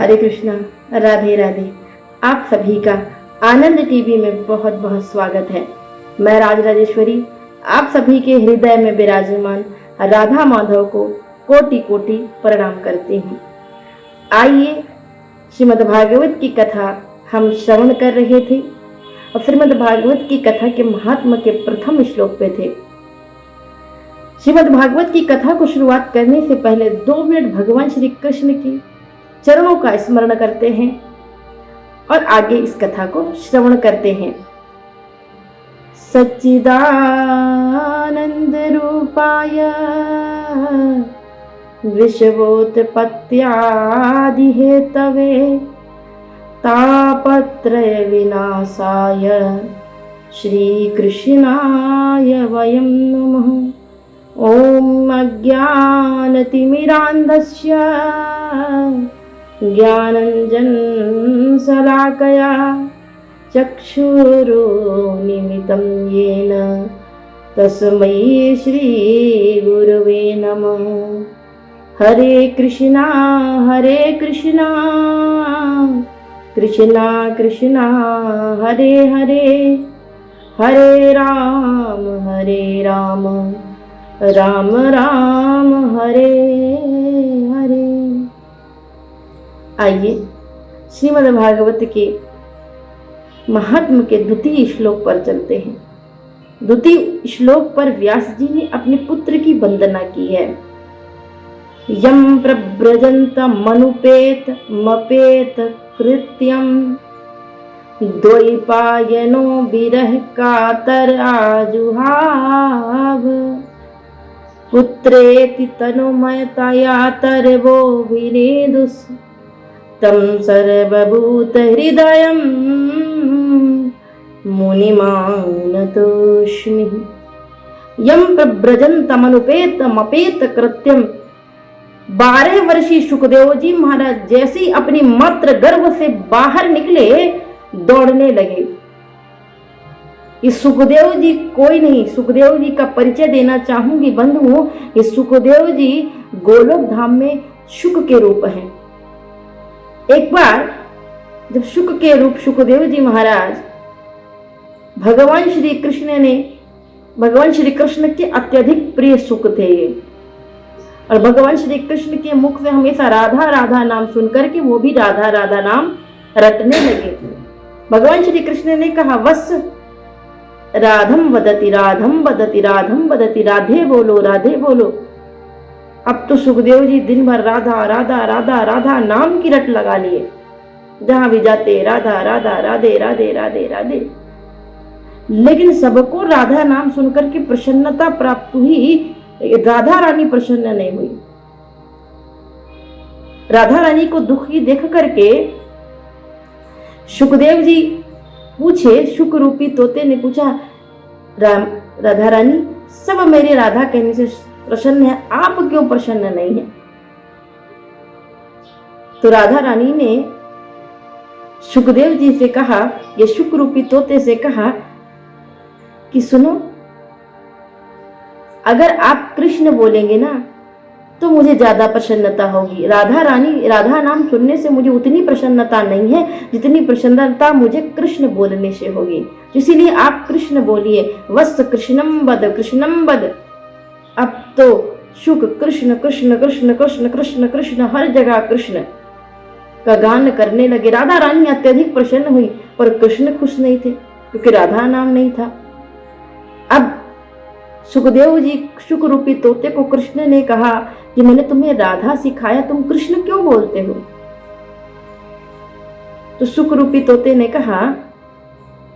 हरे कृष्णा, राधे राधे। आप सभी का आनंद टीवी में बहुत बहुत स्वागत है। मैं राज राजेश्वरी आप सभी के हृदय में विराजमान राधा माधव को कोटि कोटि प्रणाम करती हूँ। आइए, श्रीमद् भागवत की कथा हम श्रवण कर रहे थे और श्रीमद् भागवत की कथा के महात्मा के प्रथम श्लोक पे थे। श्रीमद् भागवत की कथा को शुरुआत करने से पहले 2 मिनट भगवान श्री कृष्ण की चरणों का स्मरण करते हैं और आगे इस कथा को श्रवण करते हैं। सच्चिदानंद रूपाय विश्वोत्पत्त्यादि हेतवे तापत्रय विनाशाय श्री कृष्णाय वयं नमः। ओम अज्ञानतिमिरान्धस्य ज्ञानञ्जन शलाकया चक्षुरुन्मीलितं येन तस्मै श्रीगुरवे नमः। हरे कृष्णा कृष्णा कृष्णा हरे हरे, हरे राम राम राम हरे हरे। आइए, श्रीमद् भागवत के महात्म के द्वितीय श्लोक पर चलते हैं। द्वितीय श्लोक पर व्यास जी ने अपने पुत्र की वंदना की है। यम प्रव्रजंत मनुपेत मपेत कृत्यम द्वैपायनो विरह कातर आजुहाव पुत्रेति तनुमयतया तरवो विनेदुस् तम सर्वभूत हृदयं मुनिमानतोष्मि। यम प्रव्रजन्तमनुपेत मपेत कृत्यम। 12 वर्षीय सुखदेव जी महाराज जैसे ही अपनी मात्र गर्भ से बाहर निकले दौड़ने लगे। ये सुखदेव जी कोई नहीं, सुखदेव जी का परिचय देना चाहूंगी बंधुओं। ये सुखदेव जी गोलोक धाम में शुक के रूप हैं। एक बार जब शुक के रूप सुखदेव जी महाराज भगवान श्री कृष्ण के अत्यधिक प्रिय सुख थे और भगवान श्री कृष्ण के मुख से हमेशा राधा राधा नाम सुनकर के वो भी राधा राधा नाम रटने लगे। भगवान श्री कृष्ण ने कहा, वत्स राधम वदति राधे बोलो राधे बोलो। अब तो सुखदेव जी दिन भर राधा राधा राधा राधा नाम की रट लगा लिए। जहां भी जाते राधा राधा राधे राधे राधे राधे। लेकिन सबको राधा नाम सुनकर के प्रसन्नता प्राप्त हुई, राधा रानी प्रसन्न नहीं हुई। राधा रानी को दुखी देख करके सुखदेव जी पूछे, शुक रूपी तोते ने पूछा, राधा रानी सब मेरे राधा कहने से प्रसन्न है, आप क्यों प्रसन्न नहीं है? तो राधा रानी ने सुखदेव जी से कहा, ये शुक रूपी तोते से कहा कि सुनो, अगर आप कृष्ण बोलेंगे ना तो मुझे ज्यादा प्रसन्नता होगी। राधा नाम सुनने से मुझे उतनी प्रसन्नता नहीं है जितनी प्रसन्नता मुझे कृष्ण बोलने से होगी। इसीलिए आप कृष्ण बोलिए। वत्स कृष्णम वद। अब तो शुक कृष्ण कृष्ण कृष्ण कृष्ण कृष्ण कृष्ण हर जगह कृष्ण का गान करने लगे। राधा रानी अत्यधिक प्रसन्न हुई पर कृष्ण खुश नहीं थे क्योंकि राधा नाम नहीं था। अब सुखदेव जी शुक रूपी तोते को कृष्ण ने कहा कि मैंने तुम्हें राधा सिखाया, तुम कृष्ण क्यों बोलते हो? तो शुक रूपी तोते ने कहा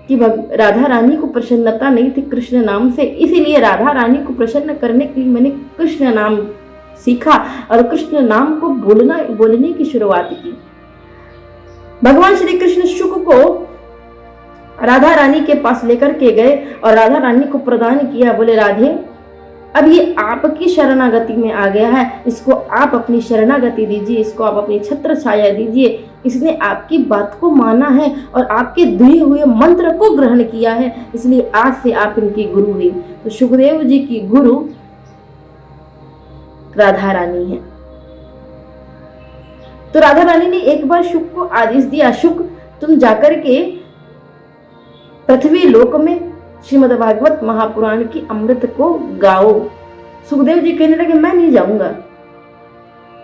कि राधा रानी को प्रसन्नता नहीं थी कृष्ण नाम से, इसीलिए राधा रानी को प्रसन्न करने के लिए मैंने कृष्ण नाम सीखा और कृष्ण नाम को बोलने की शुरुआत की। भगवान श्री कृष्ण शुक को राधा रानी के पास लेकर के गए और राधा रानी को प्रदान किया। बोले, राधे अब ये आपकी शरणागति में आ गया है, इसको आप अपनी शरणागति दीजिए, इसको आप अपनी छत्र छाया दीजिए। इसने आपकी बात को माना है और आपके दिए हुए मंत्र को ग्रहण किया है, इसलिए आज से आप इनकी गुरु हुई। तो सुखदेव जी की गुरु राधा रानी है। तो राधा रानी ने एक बार शुक को आदेश दिया, शुक तुम जाकर के पृथ्वी लोक में श्रीमद् भागवत महापुराण की अमृत को गाओ। सुखदेव जी कहने लगे मैं नहीं जाऊंगा,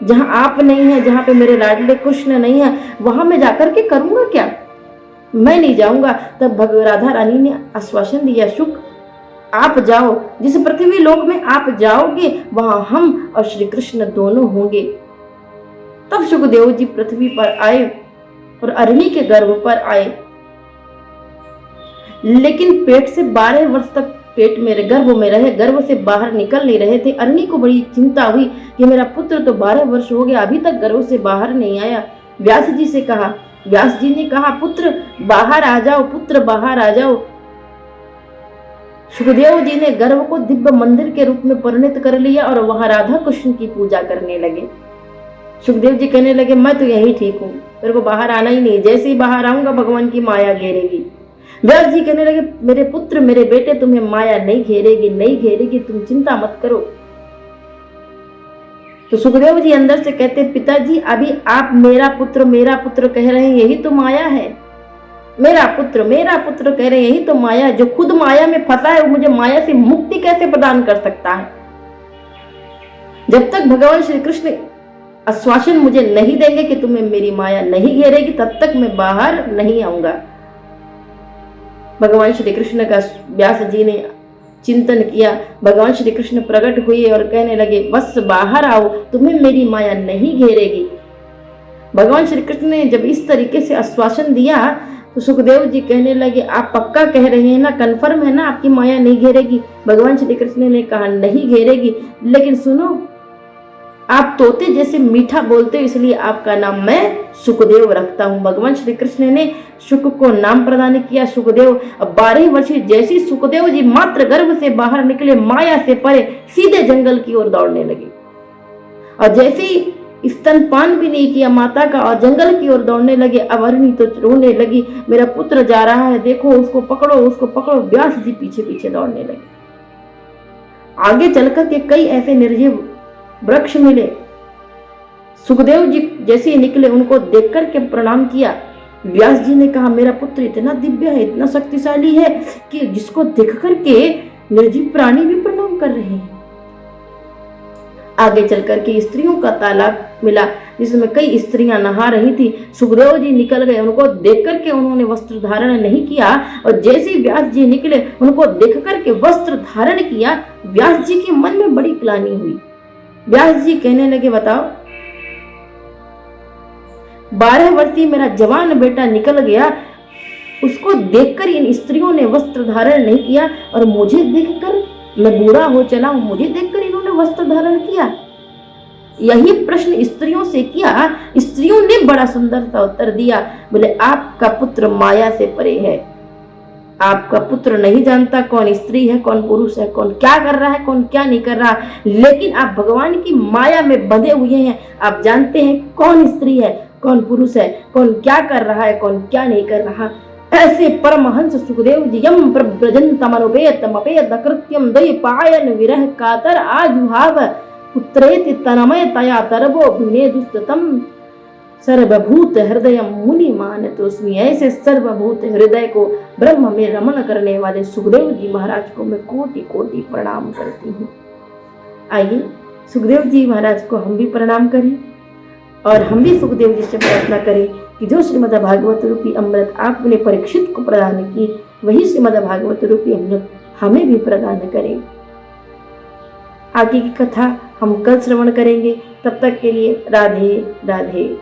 जहां आप नहीं है, जहां पे मेरे लाडले कृष्ण नहीं है, वहां मैं जाकर के करूंगा क्या, मैं नहीं जाऊंगा। तब राधा रानी ने आश्वासन दिया, शुक आप जाओ, जिस पृथ्वी लोक में आप जाओगे वहां हम और श्री कृष्ण दोनों होंगे। तब सुखदेव जी पृथ्वी पर आए और अरणी के गर्भ पर आए, लेकिन पेट से 12 वर्ष तक पेट मेरे गर्भ में रहे, गर्भ से बाहर निकल नहीं रहे थे। अरणी को बड़ी चिंता हुई कि मेरा पुत्र तो 12 वर्ष हो गया, अभी तक गर्भ से बाहर नहीं आया। व्यास जी से कहा, व्यास जी ने कहा पुत्र बाहर आ जाओ, पुत्र बाहर आ जाओ। सुखदेव जी ने गर्भ को दिव्य मंदिर के रूप में परिणत कर लिया और वहां राधा कृष्ण की पूजा करने लगे। सुखदेव जी कहने लगे मैं तो यही ठीक हूँ, मेरे को बाहर आना ही नहीं, जैसे ही बाहर आऊंगा भगवान की माया घेरेगी। व्यास जी कहने लगे मेरे पुत्र मेरे बेटे तुम्हें माया नहीं घेरेगी, नहीं घेरेगी, तुम चिंता मत करो। तो सुखदेव जी अंदर से कहते पिताजी अभी आप मेरा पुत्र कह रहे हैं, यही तो माया है। मेरा पुत्र कह रहे हैं, यही तो माया है। जो खुद माया में फंसा है वो मुझे माया से मुक्ति कैसे प्रदान कर सकता है। जब तक भगवान श्री कृष्ण आश्वासन मुझे नहीं देंगे कि तुम्हें मेरी माया नहीं घेरेगी, तब तक मैं बाहर नहीं आऊंगा। भगवान श्री कृष्ण का व्यास जी ने चिंतन किया, भगवान श्री कृष्ण प्रकट हुए और कहने लगे बस बाहर आओ, तुम्हें मेरी माया नहीं घेरेगी। भगवान श्री कृष्ण ने जब इस तरीके से आश्वासन दिया तो सुखदेव जी कहने लगे आप पक्का कह रहे हैं ना, कन्फर्म है ना आपकी माया नहीं घेरेगी। भगवान श्री कृष्ण ने कहा नहीं घेरेगी, लेकिन सुनो आप तोते जैसे मीठा बोलते हो इसलिए आपका नाम मैं सुखदेव रखता हूँ। भगवान श्री कृष्ण ने शुक को नाम प्रदान किया सुखदेव। अब 12 वर्षीय जैसी सुखदेव जी मात्र गर्भ से बाहर निकले, माया से परे सीधे जंगल की ओर दौड़ने लगे, और जैसे ही स्तनपान भी नहीं किया माता का और जंगल की ओर दौड़ने लगे। अब अरणी तो रोने लगी, मेरा पुत्र जा रहा है, देखो उसको पकड़ो, उसको पकड़ो। व्यास जी पीछे पीछे दौड़ने लगे। आगे चलकर के कई ऐसे निर्जीव वृक्ष मिले, सुखदेव जी जैसे ही निकले उनको देख करके प्रणाम किया। व्यास जी ने कहा मेरा पुत्र इतना दिव्य है, इतना शक्तिशाली है कि जिसको देख करके निर्जीव प्राणी भी प्रणाम कर रहे हैं। आगे चल करके स्त्रियों का तालाब मिला जिसमें कई स्त्रियां नहा रही थी। सुखदेव जी निकल गए, उनको देख करके उन्होंने वस्त्र धारण नहीं किया, और जैसे ही व्यास जी निकले उनको देख करके वस्त्र धारण किया। व्यास जी के मन में बड़ी ग्लानि हुई। व्यास जी कहने लगे बताओ 12 वर्षीय मेरा जवान बेटा निकल गया, उसको देखकर इन स्त्रियों ने वस्त्र धारण नहीं किया, और मुझे देखकर मैं बूढ़ा हो चला हूं, मुझे देखकर इन्होंने वस्त्र धारण किया। यही प्रश्न स्त्रियों से किया। स्त्रियों ने बड़ा सुंदर सा उत्तर दिया, बोले आपका पुत्र माया से परे है, आपका पुत्र नहीं जानता कौन स्त्री है कौन पुरुष है, कौन क्या कर रहा है कौन क्या नहीं कर रहा, लेकिन आप भगवान की माया में बंधे हुए हैं। आप जानते हैं कौन स्त्री है कौन पुरुष है, कौन क्या कर रहा है कौन क्या नहीं कर रहा। ऐसे परमहंस सुखदेव जी यम प्रव्रजन्तमनुपेतमपेत कृत्यम द्वैपायन विरह कातर आजुहाव पुत्रेति तनमय तया तरबो विनेदुस्ततम सर्वभूत हृदय मुनि मानतोस्मि। ऐसे सर्वभूत हृदय को ब्रह्म में रमण करने वाले सुखदेव जी महाराज को मैं कोटि कोटि प्रणाम करती हूँ। आइए सुखदेव जी महाराज को हम भी प्रणाम करें, और हम भी सुखदेव जी से प्रार्थना करें कि जो श्रीमद् भागवत रूपी अमृत आपने परीक्षित को प्रदान की, वही श्रीमद् भागवत रूपी अमृत हमें भी प्रदान करें। आगे की कथा हम कल श्रवण करेंगे। तब तक के लिए राधे राधे।